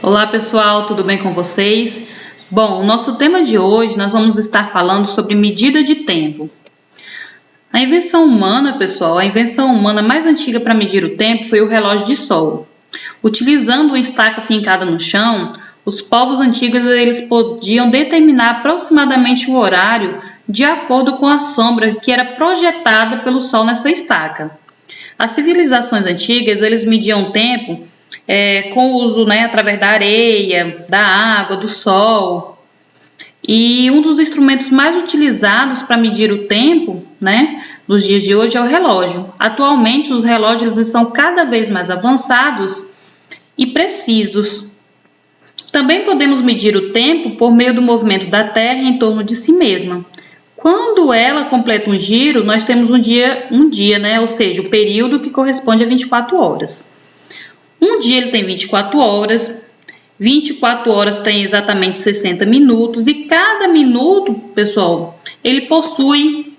Olá pessoal, tudo bem com vocês? Bom, o nosso tema de hoje nós vamos estar falando sobre medida de tempo. A invenção humana, pessoal, a invenção humana mais antiga para medir o tempo foi o relógio de sol. Utilizando uma estaca fincada no chão, os povos antigos eles podiam determinar aproximadamente o horário de acordo com a sombra que era projetada pelo sol nessa estaca. As civilizações antigas eles mediam o tempo com o uso, através da areia, da água, do sol. E um dos instrumentos mais utilizados para medir o tempo, nos dias de hoje é o relógio. Atualmente, os relógios estão cada vez mais avançados e precisos. Também podemos medir o tempo por meio do movimento da Terra em torno de si mesma. Quando ela completa um giro, nós temos um dia, ou seja, o período que corresponde a 24 horas. Um dia ele tem 24 horas, 24 horas tem exatamente 60 minutos e cada minuto, pessoal, ele possui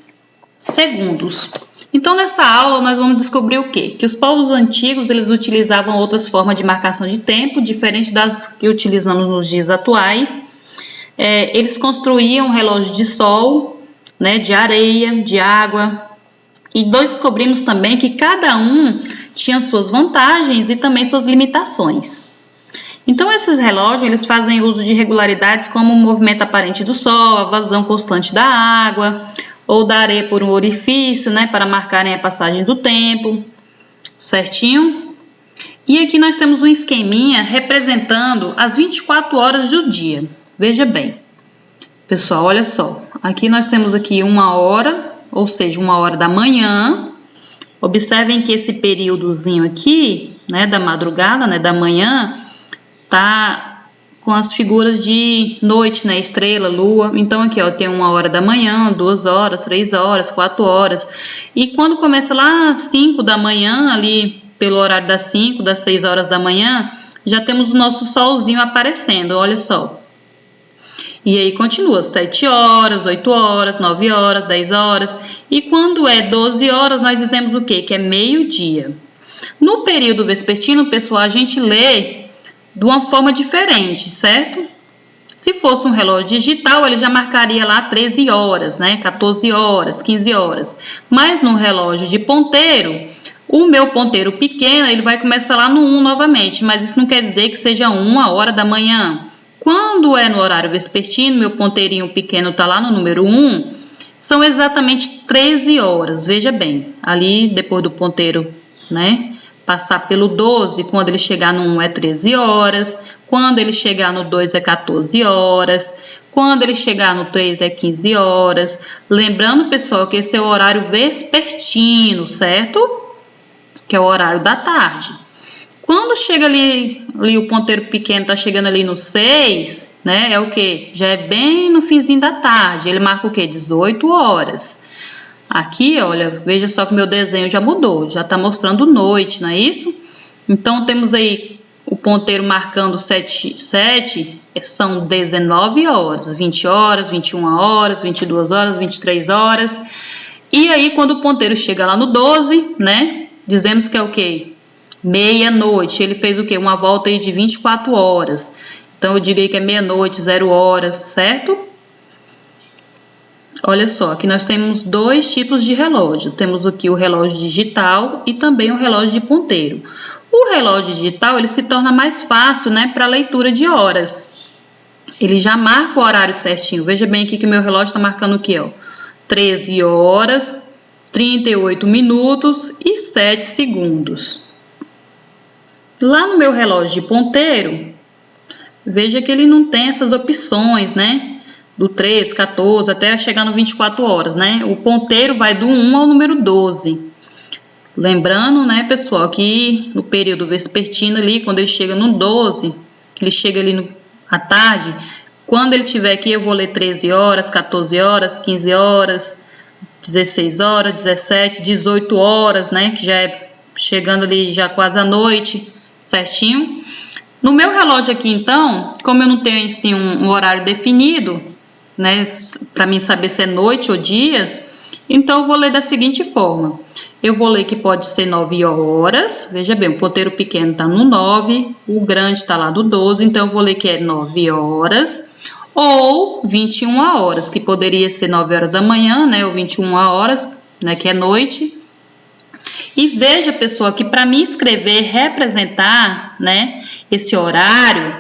segundos. Então, nessa aula, nós vamos descobrir o quê? Que os povos antigos, eles utilizavam outras formas de marcação de tempo, diferente das que utilizamos nos dias atuais. Eles construíam relógio de sol, de areia, de água. E nós descobrimos também que cada um tinha suas vantagens e também suas limitações. Então, esses relógios eles fazem uso de regularidades como o movimento aparente do sol, a vazão constante da água ou da areia por um orifício, para marcarem a passagem do tempo, certinho? E aqui nós temos um esqueminha representando as 24 horas do dia. Veja bem, pessoal, olha só. Aqui nós temos aqui uma hora, ou seja, 1h da manhã. Observem que esse períodozinho aqui, da madrugada, da manhã, tá com as figuras de noite, estrela, lua. Então aqui, tem 1h da manhã, 2 horas, 3 horas, 4 horas. E quando começa lá às 5 da manhã, ali pelo horário das 5, das 6 horas da manhã, já temos o nosso solzinho aparecendo, olha só. E aí continua 7 horas, 8 horas, 9 horas, 10 horas. E quando é 12 horas, nós dizemos o quê? Que é meio-dia. No período vespertino, pessoal, a gente lê de uma forma diferente, certo? Se fosse um relógio digital, ele já marcaria lá 13 horas, 14 horas, 15 horas. Mas no relógio de ponteiro, o meu ponteiro pequeno, ele vai começar lá no 1 novamente. Mas isso não quer dizer que seja 1h da manhã. Quando é no horário vespertino, meu ponteirinho pequeno está lá no número 1, são exatamente 13 horas. Veja bem, ali depois do ponteiro, passar pelo 12, quando ele chegar no 1 é 13 horas, quando ele chegar no 2 é 14 horas, quando ele chegar no 3 é 15 horas. Lembrando, pessoal, que esse é o horário vespertino, certo? Que é o horário da tarde. Quando chega ali o ponteiro pequeno está chegando ali no 6, é o que? Já é bem no finzinho da tarde. Ele marca o que? 18 horas. Aqui, olha, veja só que meu desenho já mudou. Já está mostrando noite, não é isso? Então, temos aí o ponteiro marcando 7, são 19 horas. 20 horas, 21 horas, 22 horas, 23 horas. E aí, quando o ponteiro chega lá no 12, dizemos que é o quê? Meia-noite, ele fez o quê? Uma volta aí de 24 horas. Então, eu diria que é meia-noite, 0 horas, certo? Olha só, aqui nós temos 2 tipos de relógio. Temos aqui o relógio digital e também o relógio de ponteiro. O relógio digital, ele se torna mais fácil, para a leitura de horas. Ele já marca o horário certinho. Veja bem aqui que meu relógio está marcando o quê? 13 horas, 38 minutos e 7 segundos. Lá no meu relógio de ponteiro, veja que ele não tem essas opções, do 3, 14 até chegar no 24 horas, O ponteiro vai do 1 ao número 12. Lembrando, pessoal, que no período vespertino ali, quando ele chega no 12, que ele chega ali à tarde, quando ele tiver aqui eu vou ler 13 horas, 14 horas, 15 horas, 16 horas, 17, 18 horas, que já é chegando ali já quase à noite. Certinho? No meu relógio aqui, então, como eu não tenho assim um horário definido, para mim saber se é noite ou dia, Então, eu vou ler da seguinte forma. Eu vou ler que pode ser 9 horas. Veja bem, o ponteiro pequeno está no 9, o grande está lá do 12. Então, eu vou ler que é 9 horas. Ou 21 horas, que poderia ser 9 horas da manhã, né? Ou 21 horas, né? Que é noite. E veja, pessoal, que para mim escrever, representar, né? Esse horário,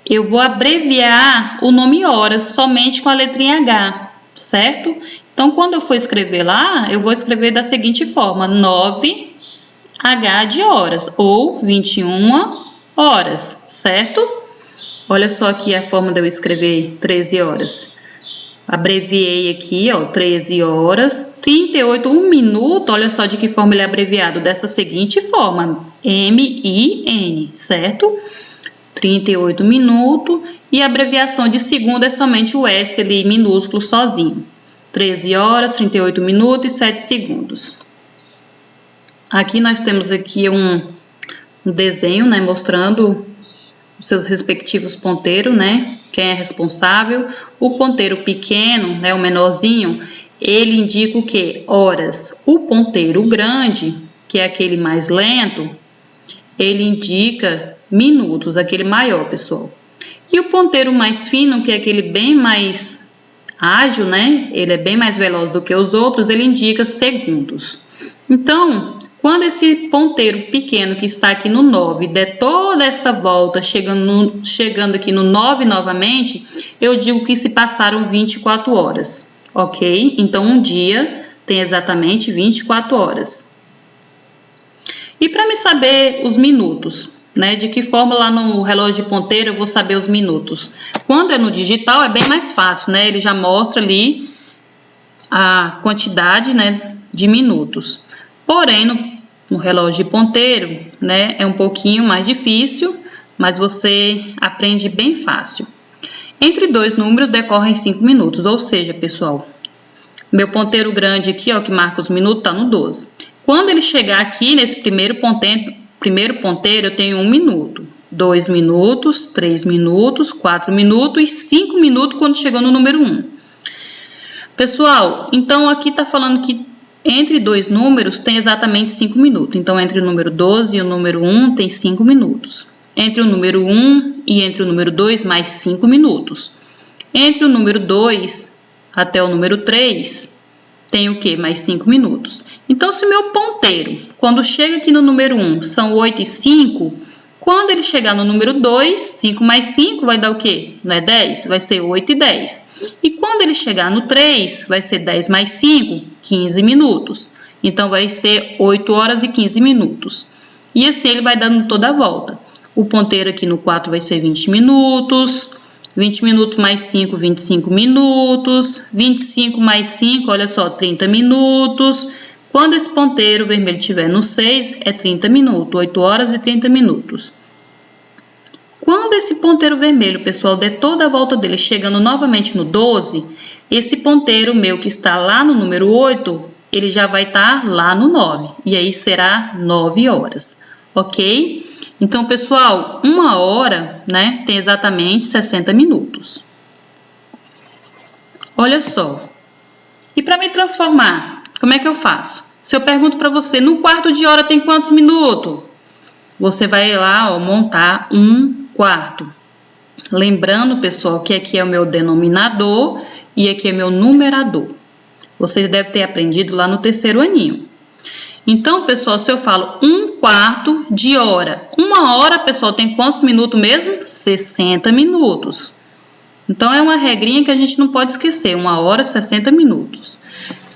eu vou abreviar o nome horas somente com a letrinha H, certo? Então, quando eu for escrever lá, eu vou escrever da seguinte forma: 9H de horas, ou 21 horas, certo? Olha só aqui a forma de eu escrever 13 horas. Abreviei aqui, ó, 13 horas, 38, 1 minuto, olha só de que forma ele é abreviado, dessa seguinte forma, MIN, certo? 38 minutos, e a abreviação de segundo é somente o S ali, minúsculo, sozinho. 13 horas, 38 minutos e 7 segundos. Aqui nós temos aqui um desenho, né, mostrando os seus respectivos ponteiros, né, quem é responsável. O ponteiro pequeno, né, o menorzinho, ele indica o que? Horas. O ponteiro grande, que é aquele mais lento, ele indica minutos, aquele maior, pessoal. E o ponteiro mais fino, que é aquele bem mais ágil, né? Ele é bem mais veloz do que os outros, ele indica segundos. Então, quando esse ponteiro pequeno que está aqui no 9 der toda essa volta, chegando aqui no 9 novamente, eu digo que se passaram 24 horas, ok? Então, um dia tem exatamente 24 horas. E para me saber os minutos, né? De que forma lá no relógio de ponteiro eu vou saber os minutos? Quando é no digital é bem mais fácil, né? Ele já mostra ali a quantidade, né, de minutos. Porém, no relógio de ponteiro, né, é um pouquinho mais difícil, mas você aprende bem fácil. Entre dois números decorrem 5 minutos, ou seja, pessoal, meu ponteiro grande aqui, ó, que marca os minutos, tá no 12. Quando ele chegar aqui nesse primeiro ponteiro, eu tenho 1 minuto, 2 minutos, 3 minutos, 4 minutos e 5 minutos quando chegou no número 1. Pessoal, então aqui está falando que entre dois números tem exatamente 5 minutos. Então, entre o número 12 e o número 1 tem 5 minutos. Entre o número 1 e entre o número 2, mais 5 minutos. Entre o número 2 até o número 3... tem o que? Mais 5 minutos. Então, se o meu ponteiro, quando chega aqui no número 1, são 8 e 5, quando ele chegar no número 2, 5 mais 5 vai dar o quê? Não é 10? Vai ser 8 e 10. E quando ele chegar no 3, vai ser 10 mais 5, 15 minutos. Então, vai ser 8 horas e 15 minutos. E assim ele vai dando toda a volta. O ponteiro aqui no 4 vai ser 20 minutos... 20 minutos mais 5, 25 minutos. 25 mais 5, olha só, 30 minutos. Quando esse ponteiro vermelho estiver no 6, é 30 minutos, 8 horas e 30 minutos. Quando esse ponteiro vermelho, pessoal, der toda a volta dele, chegando novamente no 12, esse ponteiro meu que está lá no número 8, ele já vai estar lá no 9. E aí será 9 horas, ok? Então, pessoal, 1 hora, né, tem exatamente 60 minutos. Olha só. E para me transformar, como é que eu faço? Se eu pergunto para você, no quarto de hora tem quantos minutos? Você vai lá, ó, montar 1/4. Lembrando, pessoal, que aqui é o meu denominador e aqui é meu numerador. Você deve ter aprendido lá no 3º aninho. Então, pessoal, se eu falo 1/4 de hora, 1 hora, pessoal, tem quantos minutos mesmo? 60 minutos. Então, é uma regrinha que a gente não pode esquecer, 1 hora, 60 minutos.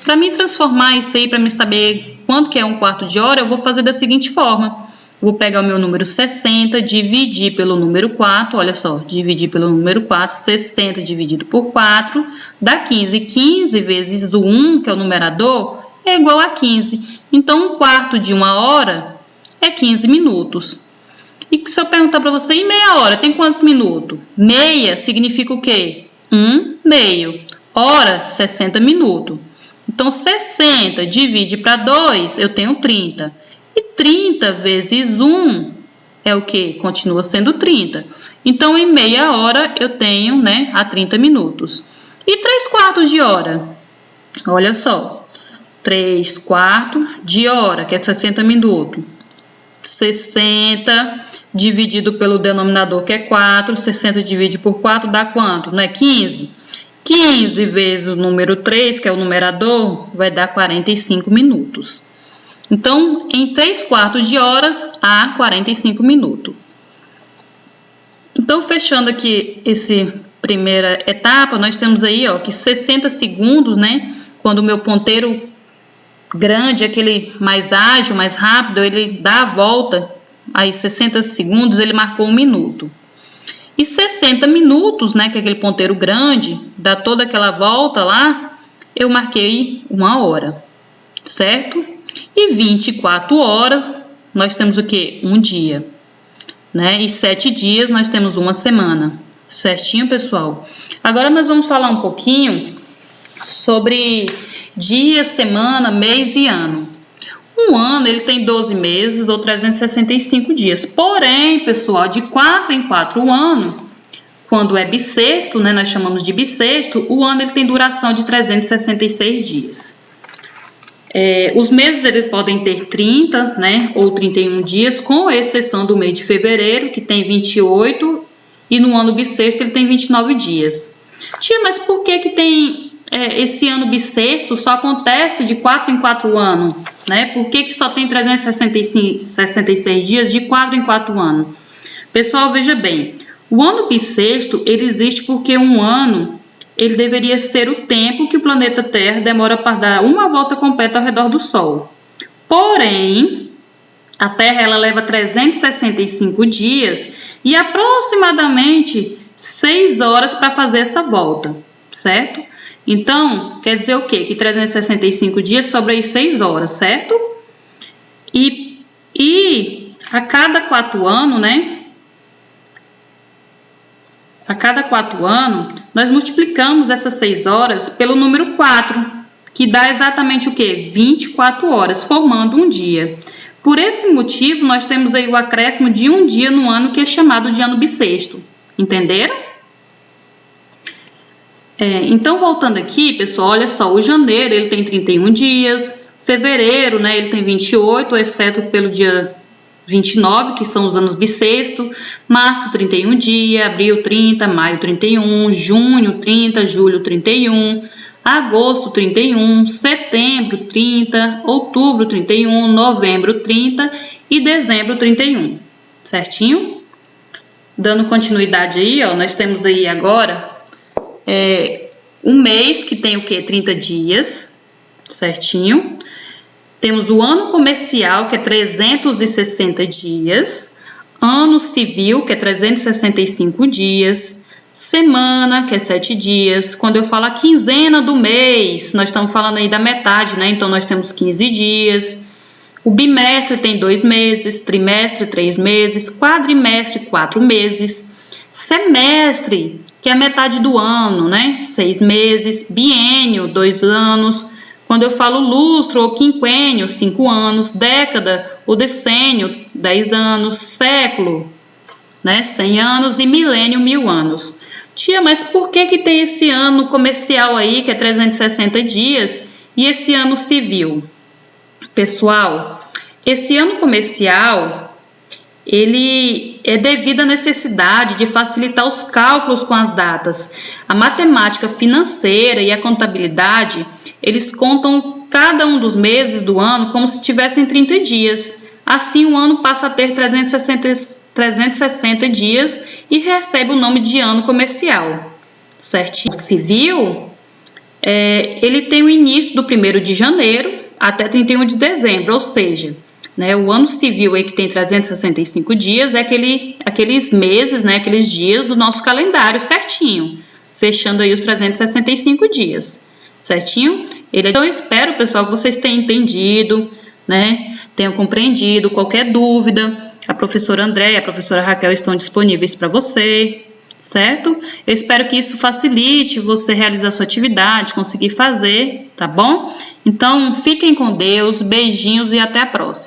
Para mim transformar isso aí, para me saber quanto que é 1/4 de hora, eu vou fazer da seguinte forma. Vou pegar o meu número 60, dividir pelo número 4, olha só, dividir pelo número 4, 60 dividido por 4, dá 15. 15 vezes o 1, que é o numerador, é igual a 15. Então, 1/4 de 1 hora é 15 minutos. E se eu perguntar para você, em meia hora, tem quantos minutos? Meia significa o quê? 1/2. Hora, 60 minutos. Então, 60 divide para 2, eu tenho 30. E 30 vezes 1 é o quê? Continua sendo 30. Então, em meia hora, eu tenho, né, a 30 minutos. E 3/4 de hora? Olha só. 3/4 de hora, que é 60 minutos. 60 dividido pelo denominador, que é 4. 60 dividido por 4 dá quanto? Não é 15? 15 vezes o número 3, que é o numerador, vai dar 45 minutos. Então, em 3/4 de horas, há 45 minutos. Então, fechando aqui essa primeira etapa, nós temos aí, ó, que 60 segundos, né? Quando o meu ponteiro grande, aquele mais ágil, mais rápido, ele dá a volta, aí 60 segundos, ele marcou 1 minuto. E 60 minutos, né, que é aquele ponteiro grande, dá toda aquela volta lá, eu marquei 1 hora, certo? E 24 horas, nós temos o quê? Um dia, né? E 7 dias, nós temos uma semana, certinho, pessoal? Agora nós vamos falar um pouquinho sobre dia, semana, mês e ano. Um ano, ele tem 12 meses ou 365 dias. Porém, pessoal, de 4 em 4 anos, quando é bissexto, né, nós chamamos de bissexto, o ano ele tem duração de 366 dias. Os meses eles podem ter 30, né, ou 31 dias, com exceção do mês de fevereiro, que tem 28, e no ano bissexto ele tem 29 dias. Tia, mas por que tem esse ano bissexto só acontece de 4 em 4 anos, né? Por que só tem 366 dias de 4 em 4 anos? Pessoal, veja bem, o ano bissexto, ele existe porque um ano, ele deveria ser o tempo que o planeta Terra demora para dar uma volta completa ao redor do Sol. Porém, a Terra, ela leva 365 dias e aproximadamente 6 horas para fazer essa volta, certo? Então, quer dizer o quê? Que 365 dias sobra aí 6 horas, certo? E a cada 4 anos, né? A cada 4 anos, nós multiplicamos essas 6 horas pelo número 4, que dá exatamente o quê? 24 horas, formando um dia. Por esse motivo, nós temos aí o acréscimo de um dia no ano, que é chamado de ano bissexto. Entenderam? Então, voltando aqui, pessoal, olha só, o janeiro ele tem 31 dias, fevereiro, né, ele tem 28, exceto pelo dia 29, que são os anos bissexto, março 31 dias, abril 30, maio 31, junho 30, julho 31, agosto 31, setembro 30, outubro 31, novembro 30 e dezembro 31, certinho? Dando continuidade aí, ó, nós temos aí agora um mês que tem o que? 30 dias, certinho. Temos o ano comercial, que é 360 dias. Ano civil, que é 365 dias. Semana, que é 7 dias. Quando eu falo a quinzena do mês, nós estamos falando aí da metade, né? Então, nós temos 15 dias. O bimestre tem 2 meses, trimestre 3 meses, quadrimestre 4 meses. Semestre, que é a metade do ano, né? 6 meses, biênio, 2 anos. Quando eu falo lustro ou quinquênio, 5 anos, década ou decênio, 10 anos, século, né? 100 anos e milênio, 1000 anos. Tia, mas por que tem esse ano comercial aí, que é 360 dias, e esse ano civil? Pessoal, esse ano comercial, ele é devido à necessidade de facilitar os cálculos com as datas. A matemática financeira e a contabilidade, eles contam cada um dos meses do ano como se tivessem 30 dias. Assim, o ano passa a ter 360 dias e recebe o nome de ano comercial. Certinho? Civil, ele tem o início do 1º de janeiro até 31 de dezembro, ou seja, né, o ano civil aí que tem 365 dias é aqueles meses, né, aqueles dias do nosso calendário certinho, fechando aí os 365 dias, certinho? Então, eu espero, pessoal, que vocês tenham entendido, né, tenham compreendido. Qualquer dúvida, a professora Andréia e a professora Raquel estão disponíveis para você, certo? Eu espero que isso facilite você realizar a sua atividade, conseguir fazer, tá bom? Então, fiquem com Deus, beijinhos e até a próxima.